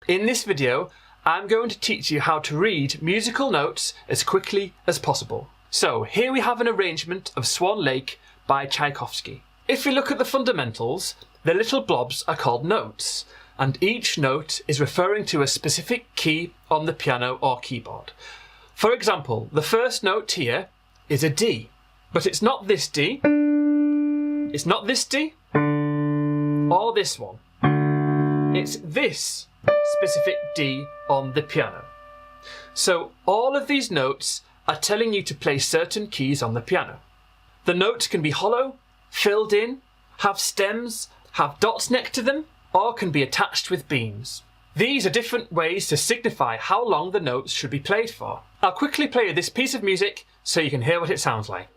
In this video, I'm going to teach you how to read musical notes as quickly as possible. So here we have an arrangement of Swan Lake by Tchaikovsky. If we look at the fundamentals, the little blobs are called notes, and each note is referring to a specific key on the piano or keyboard. For example, the first note here is a D, but it's not this D, it's not this D, or this one. It's this specific D on the piano. So all of these notes are telling you to play certain keys on the piano. The notes can be hollow, filled in, have stems, have dots next to them, or can be attached with beams. These are different ways to signify how long the notes should be played for. I'll quickly play you this piece of music so you can hear what it sounds like.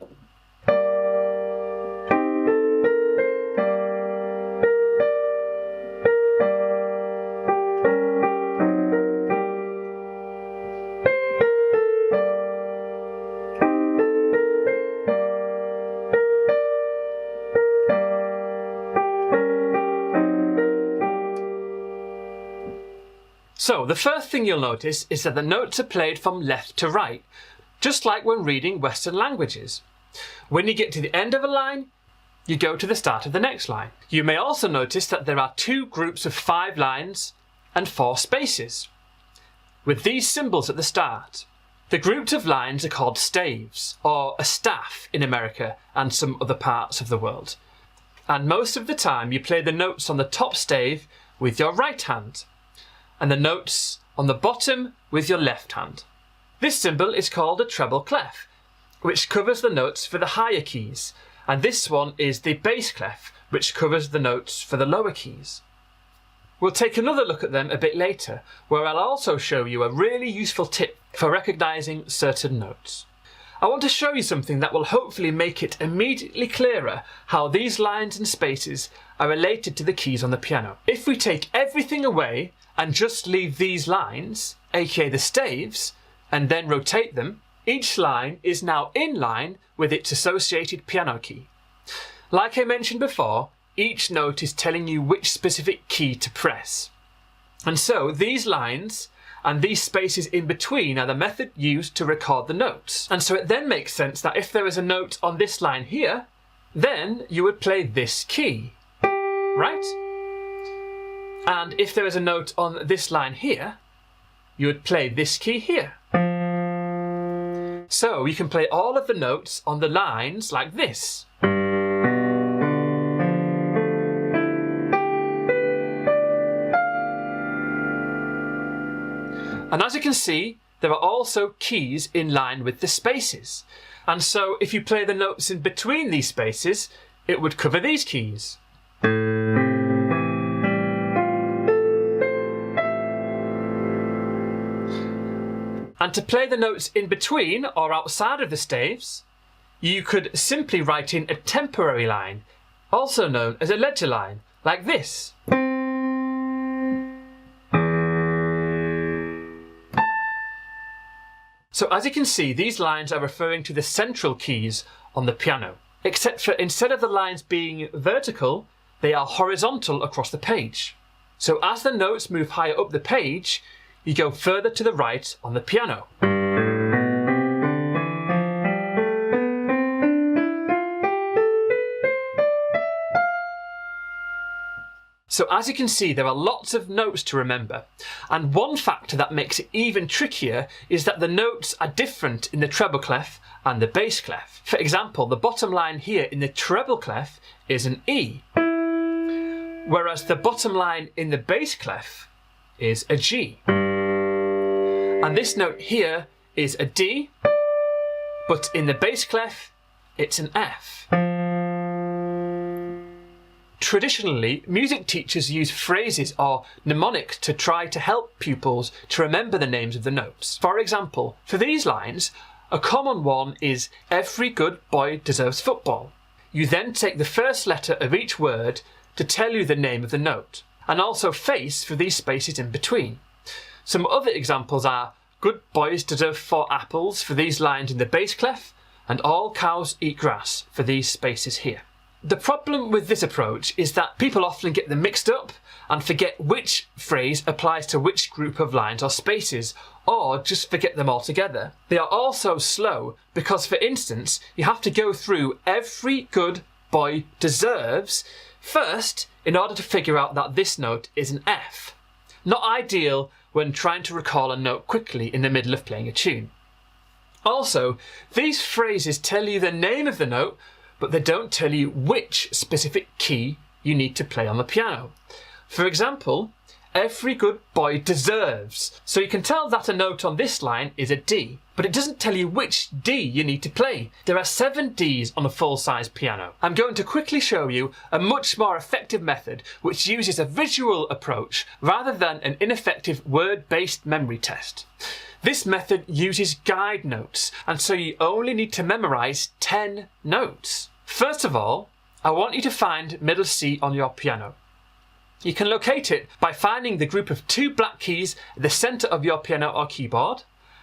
So the first thing you'll notice is that the notes are played from left to right, just like when reading Western languages. When you get to the end of a line, you go to the start of the next line. You may also notice that there are two groups of 5 lines and 4 spaces, with these symbols at the start. The groups of lines are called staves, or a staff in America and some other parts of the world. And most of the time you play the notes on the top stave with your right hand, and the notes on the bottom with your left hand. This symbol is called a treble clef, which covers the notes for the higher keys, and this one is the bass clef, which covers the notes for the lower keys. We'll take another look at them a bit later, where I'll also show you a really useful tip for recognising certain notes. I want to show you something that will hopefully make it immediately clearer how these lines and spaces are related to the keys on the piano. If we take everything away and just leave these lines, aka the staves, and then rotate them, each line is now in line with its associated piano key. Like I mentioned before, each note is telling you which specific key to press. And so these lines and these spaces in between are the method used to record the notes. And so it then makes sense that if there is a note on this line here, then you would play this key, right? And if there is a note on this line here, you would play this key here. So you can play all of the notes on the lines like this. And as you can see, there are also keys in line with the spaces. And so if you play the notes in between these spaces, it would cover these keys. And to play the notes in between or outside of the staves, you could simply write in a temporary line, also known as a ledger line, like this. So as you can see, these lines are referring to the central keys on the piano, except for instead of the lines being vertical, they are horizontal across the page. So as the notes move higher up the page, you go further to the right on the piano. So as you can see, there are lots of notes to remember, and one factor that makes it even trickier is that the notes are different in the treble clef and the bass clef. For example, the bottom line here in the treble clef is an E, whereas the bottom line in the bass clef is a G. And this note here is a D, but in the bass clef, it's an F. Traditionally, music teachers use phrases or mnemonics to try to help pupils to remember the names of the notes. For example, for these lines, a common one is "Every good boy deserves football." You then take the first letter of each word to tell you the name of the note, and also face for these spaces in between. Some other examples are "Good boys deserve 4 apples" for these lines in the bass clef, and "All cows eat grass" for these spaces here. The problem with this approach is that people often get them mixed up and forget which phrase applies to which group of lines or spaces, or just forget them altogether. They are also slow because, for instance, you have to go through every good boy deserves first in order to figure out that this note is an F. Not ideal when trying to recall a note quickly in the middle of playing a tune. Also, these phrases tell you the name of the note, but they don't tell you which specific key you need to play on the piano. For example, every good boy deserves. So you can tell that a note on this line is a D, but it doesn't tell you which D you need to play. There are 7 Ds on a full-size piano. I'm going to quickly show you a much more effective method which uses a visual approach rather than an ineffective word-based memory test. This method uses guide notes, and so you only need to memorise 10 notes. First of all, I want you to find middle C on your piano. You can locate it by finding the group of 2 black keys at the centre of your piano or keyboard,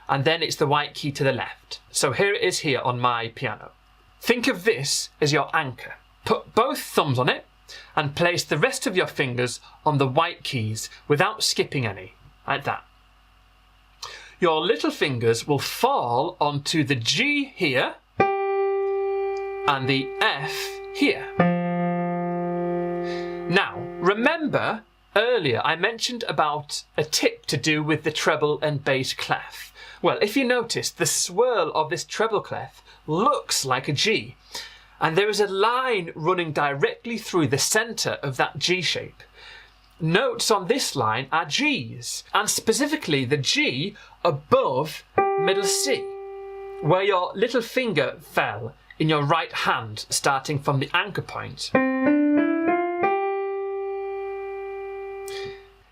and then it's the white key to the left. So here it is here on my piano. Think of this as your anchor. Put both thumbs on it and place the rest of your fingers on the white keys without skipping any, like that. Your little fingers will fall onto the G here and the F here. Now, remember earlier I mentioned about a tip to do with the treble and bass clef. Well, if you notice, the swirl of this treble clef looks like a G, and there is a line running directly through the centre of that G shape. Notes on this line are Gs, and specifically the G above middle C, where your little finger fell in your right hand, starting from the anchor point.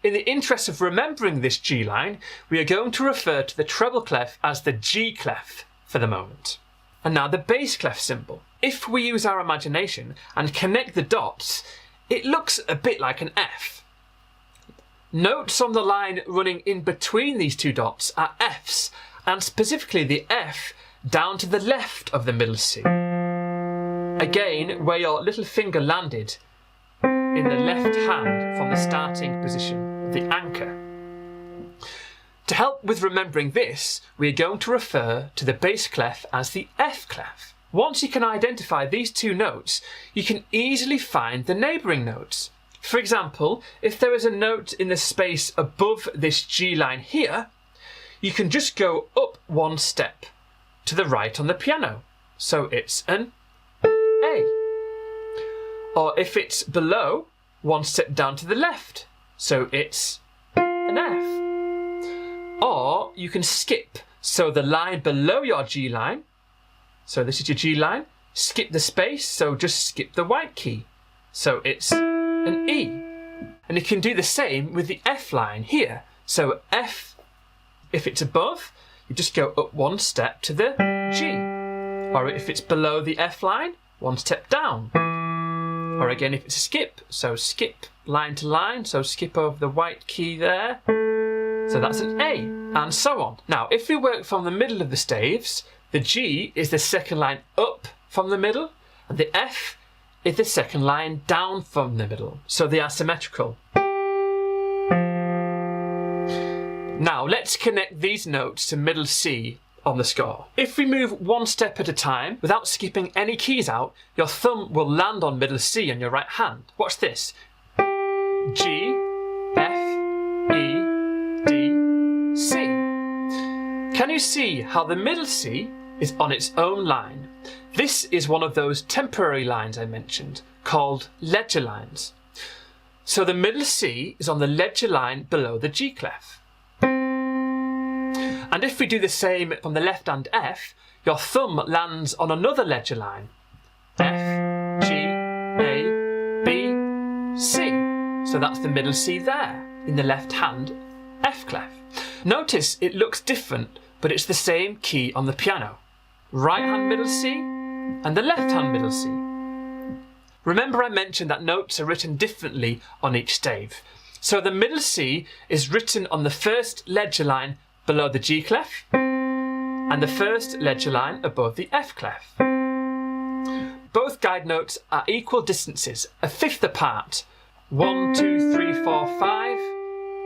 In the interest of remembering this G line, we are going to refer to the treble clef as the G clef for the moment. And now the bass clef symbol. If we use our imagination and connect the dots, it looks a bit like an F. Notes on the line running in between these 2 dots are Fs, and specifically the F down to the left of the middle C. Again, where your little finger landed in the left hand from the starting position of the anchor. To help with remembering this, we are going to refer to the bass clef as the F clef. Once you can identify these 2 notes, you can easily find the neighbouring notes. For example, if there is a note in the space above this G line here, you can just go up 1 step to the right on the piano. So it's an A. Or if it's below, 1 step down to the left. So it's an F. Or you can skip. So the line below your G line, so this is your G line, skip the space, so just skip the white key. So it's an E. And you can do the same with the F line here. So F, if it's above, you just go up 1 step to the G. Or if it's below the F line, 1 step down. Or again, if it's a skip, so skip line to line, so skip over the white key there. So that's an A, and so on. Now, if we work from the middle of the staves, the G is the second line up from the middle, and the F is the second line down from the middle. So they are symmetrical. Now, let's connect these notes to middle C on the score. If we move 1 step at a time, without skipping any keys out, your thumb will land on middle C on your right hand. Watch this. G, F, E, D, C. Can you see how the middle C is on its own line? This is one of those temporary lines I mentioned, called ledger lines. So the middle C is on the ledger line below the G clef. And if we do the same from the left hand F, your thumb lands on another ledger line. F, G, A, B, C. So that's the middle C there, in the left hand F clef. Notice it looks different, but it's the same key on the piano. Right hand middle C and the left hand middle C. Remember I mentioned that notes are written differently on each stave. So the middle C is written on the first ledger line below the G clef and the first ledger line above the F clef. both guide notes are equal distances, a fifth apart. 1, 2, 3, 4, 5,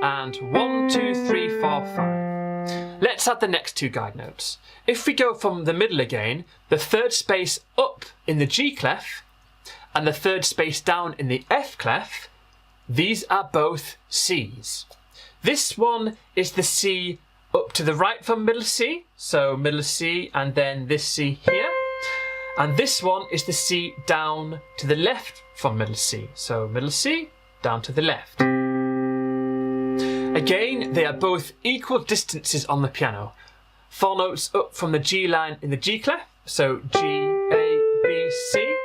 and 1, 2, 3, 4, 5. Let's add the next two guide notes. If we go from the middle again, the third space up in the G clef and the third space down in the F clef, these are both Cs. This one is the C up to the right from middle C, so middle C and then this C here. And this one is the C down to the left from middle C, so middle C down to the left. Again, they are both equal distances on the piano. 4 notes up from the G line in the G clef, so G, A, B, C,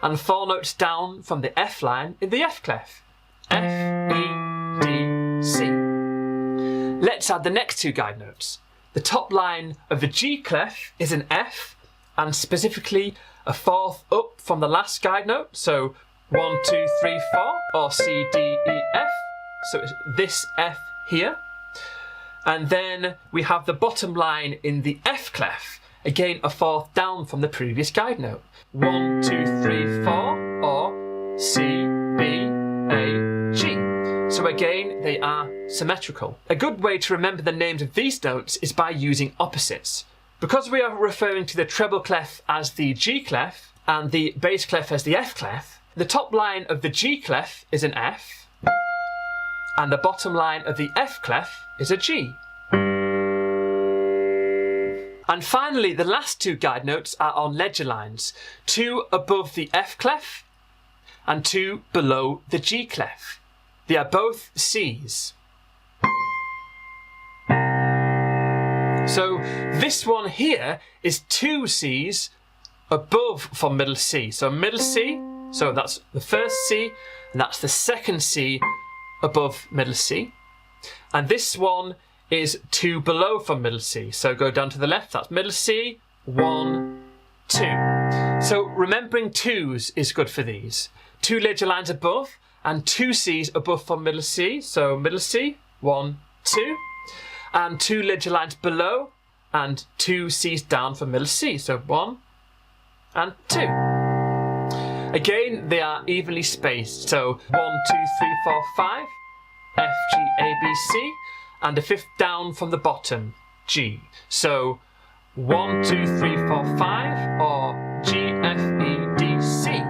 and 4 notes down from the F line in the F clef, F, E, D, C. Let's add the next two guide notes. The top line of the G clef is an F, and specifically a fourth up from the last guide note, so 1, 2, 3, 4, or C, D, E, F, so it's this F here. And then we have the bottom line in the F clef, again a fourth down from the previous guide note, 1, 2, 3, 4, or C, B, A, G. So again, they are symmetrical. A good way to remember the names of these notes is by using opposites. Because we are referring to the treble clef as the G clef and the bass clef as the F clef, the top line of the G clef is an F and the bottom line of the F clef is a G. And finally, the last two guide notes are on ledger lines, 2 above the F clef and 2 below the G clef. They are both Cs. So this one here is 2 Cs above from middle C. So middle C, so that's the first C, and that's the second C above middle C. And this one is 2 below from middle C. So go down to the left, that's middle C, 1, 2. So remembering 2s is good for these. 2 ledger lines above and 2 Cs above from middle C. So middle C, 1, 2. And 2 ledger lines below and 2 Cs down from middle C. So 1 and 2. Again, they are evenly spaced. So 1, 2, 3, 4, 5, F, G, A, B, C, and a fifth down from the bottom, G. So 1, 2, 3, 4, 5, or G, F, E, D, C.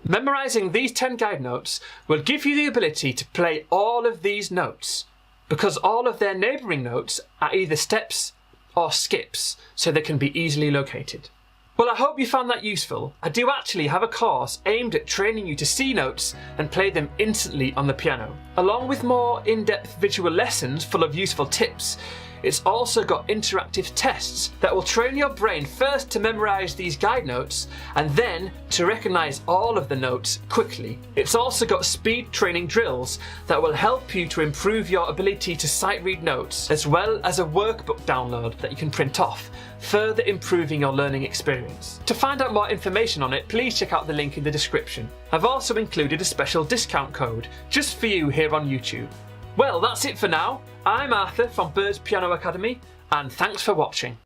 Memorising these 10 guide notes will give you the ability to play all of these notes, because all of their neighbouring notes are either steps or skips, so they can be easily located. Well, I hope you found that useful. I do actually have a course aimed at training you to see notes and play them instantly on the piano. Along with more in-depth visual lessons full of useful tips, it's also got interactive tests that will train your brain first to memorise these guide notes and then to recognise all of the notes quickly. It's also got speed training drills that will help you to improve your ability to sight read notes, as well as a workbook download that you can print off, further improving your learning experience. To find out more information on it, please check out the link in the description. I've also included a special discount code just for you here on YouTube. Well, that's it for now. I'm Arthur from Birds Piano Academy, and thanks for watching.